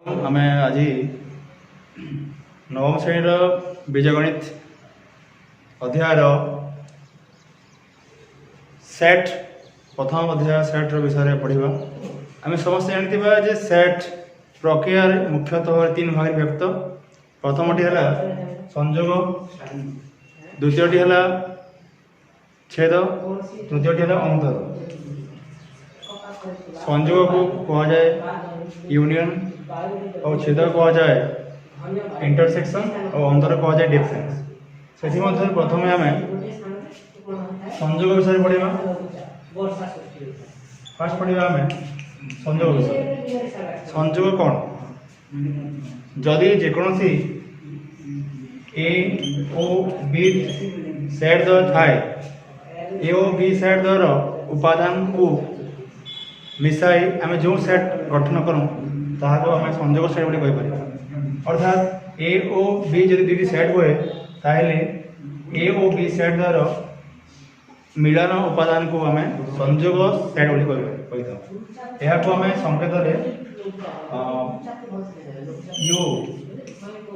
आम आज नवम श्रेणी बीजगणित अध्याय सेट प्रथम अध्याय सेट विषय पढ़ा। आम समस्त जानते जे सेट प्रक्रिया मुख्यतः तीन भाग व्यक्त। प्रथमटी है संयोग, द्वितीयटी है छेद, तृतीयटी है अंतर। संयोग को कहा जाए यूनियन और छेद कहा जाए इंटरसेक्शन और अंतर कहा जाए डिफरेंस। से प्रथम आम संयोग विषय पढ़ा। फास्ट पढ़ा आम संयोग विषय। संयोग कौन? जदि जेकोसी ए ओ बी सेट द्वय थाए, ए ओ बी सेट द्वयर उपादान को मिसाई आम जो सेट गठन करूँ ताको आम संयोग सेट बोली कहीपर। अर्थात ए ओ बी जब दुटी सेट हुए ताहले ए ओ बी सेट द्वार मिलन उपादान को आम संयोग सेट बोली कही। यह आम संकेत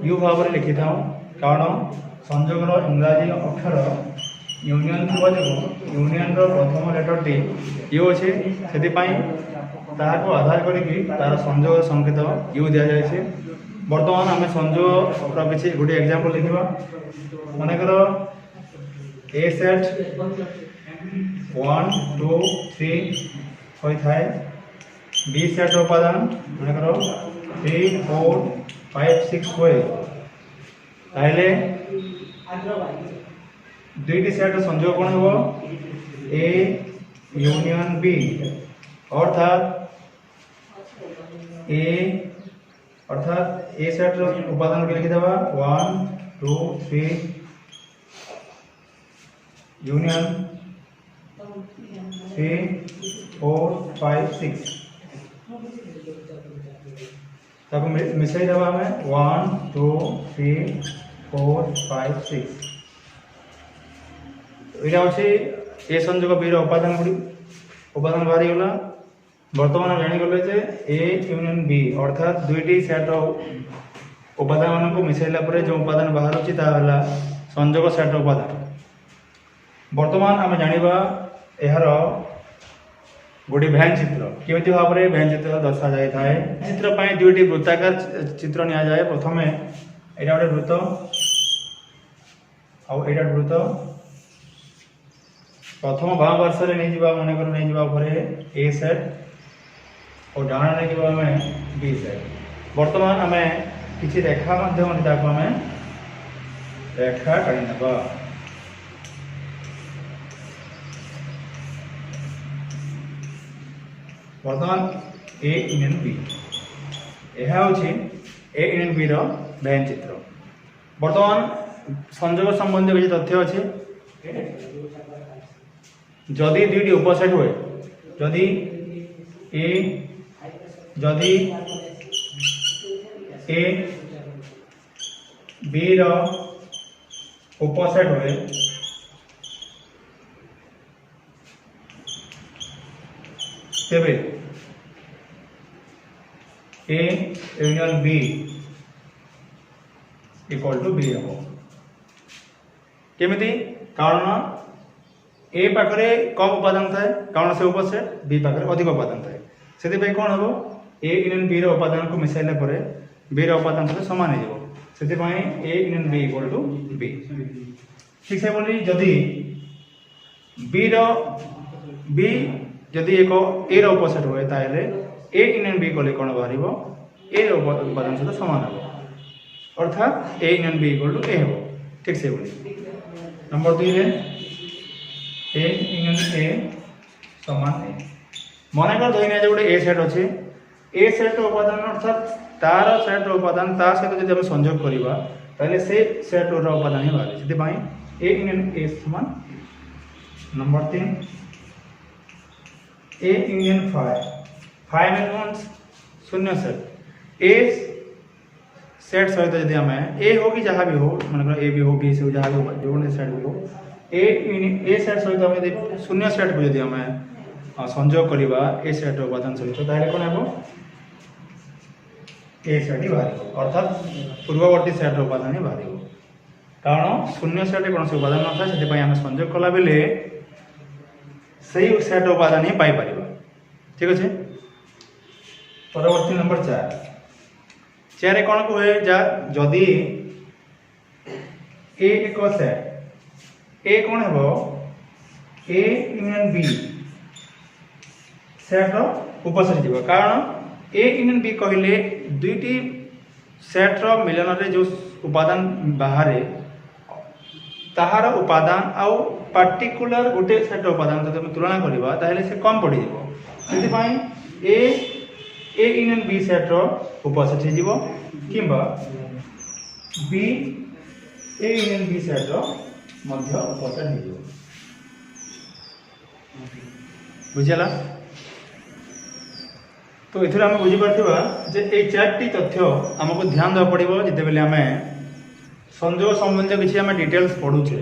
यू भाव में लिखि था, कारण संयोगर इंग्राजी अक्षर यूनियन थोड़ा जो यूनियन प्रथम लेटर टी यू अच्छे से आधार करके तार संयोग संकेत यू दि जाए। बर्तमान आम संयोग किसी गोटे एग्जांपल लिखा। मनकर ए सेट 1 2 3 होता है, बी सेट उपादान मनकर 3 4 5 6 हुए ताहले दुईटी सेट संयोग कौन हो ए यूनियन बी। अर्थात ए सेट उपादान के लिखिदेवा 1 2 3 यूनियन 3 4 5 6 तक मिसाई देवा हमें 1 2 3 4 5 6। यहाँ हूँ ए संयोग बी उपादान गुड़ी उपादान बाहरी गला। बर्तमान जानीगले जे ए यूनियन बी अर्थात दुईटी सेट उपादान मान को मिसाइला जो उपादान बाहर होता संयोग सेट उपादान। बर्तमान आम जाना यार गोटे भैन चित्र केमी भाव में भैन चित्र दर्शा जाए। चित्र दुईटी वृत्ताकार चित्र नि जाए। प्रथम यहाँ गोटे वृत्त आईटा वृत्त प्रथम बाम पार्श्व नहीं मनकर नहीं जावा ए सेट और डाण नहीं जावा बी सेट। बर्तमान आम किसी रेखा माध्यम आम रेखा काढ़ी ना। बर्तमान ए यूनियन बी यह हूँ ए यूनियन बी भैन चित्र। बर्तमान संयोग संबंधी किसी तथ्य अच्छे। जदि दुईटी उपसेट हुए जदि ए बी उपसेट हुए तेबे A union B equal to B हम केमिति? कारण ए पाखे कम उपादान थाए कारण से उपसेट, बी पाखे अधिक उपादान थाए। से कौन हम ए यूनियन बी उपादान को मिसाइला बी उपादान सहित सामान हो से A union B equal to B. ठीक से बोली जदि बी जदि एक ए उपसेट हुए ताहले ए यूनियन बी कले कौन बाहर ए उपादान सहित सामान हम अर्थात A union B equal to A हम। ठीक से बोली नंबर 2 ए यूनियन ए समान ए। मनकर धरने जो गोटे ए सेट अच्छे ए सेट उपादान अर्थात तार सेट उपादान ता सहित जब संयोग करवा ताहले से सेट उपादान ही बाहर से ए यूनियन ए समान। नंबर 3 ए यूनियन 5 मीन्स शून्य सेट। ए सेट सहित जब आम ए हो कि जहाँ भी हो मन ए भी हो बी से जहाँ भी जो सेट भी हो ए सेट सहित आम शून्य सेट को जब आम संयोग करवा ए सेट उपादान सहित ताहले कौन हम ए सेट ही बाहर अर्थात पूर्ववर्ती सेट्र उपादान ही बाहर कारण शून्य सेट कौन से उपादान न था से आम संयोग कला बेले से सेट उपादान ही पाई पार ठीक अच्छे। परवर्ती नंबर 4 कौन कहे जदि ए एक सेट ए कौन है ए यूनियन बी सेट्र उपसेट जीव कारण ए यूनियन बी कहले दुईटी सेट्र मिलन रे जो उपादान बाहर ताहार उपादान आउ पार्टिकुलर गोटे सेट उपादान जब तुलना करवा ताहले से कम पड़ जाए ए यूनियन बी सेट्र उपसेट हो किंबा बी ए यूनियन बी सेट्र मध्य उपसेट हो बुझला। तो ये आम बुझीपारा जे ये 4टी तथ्य आमको ध्यान देवा पड़ो जिते बेले आम संयोग संबंधी किसी आम डिटेल्स पढ़ुचे।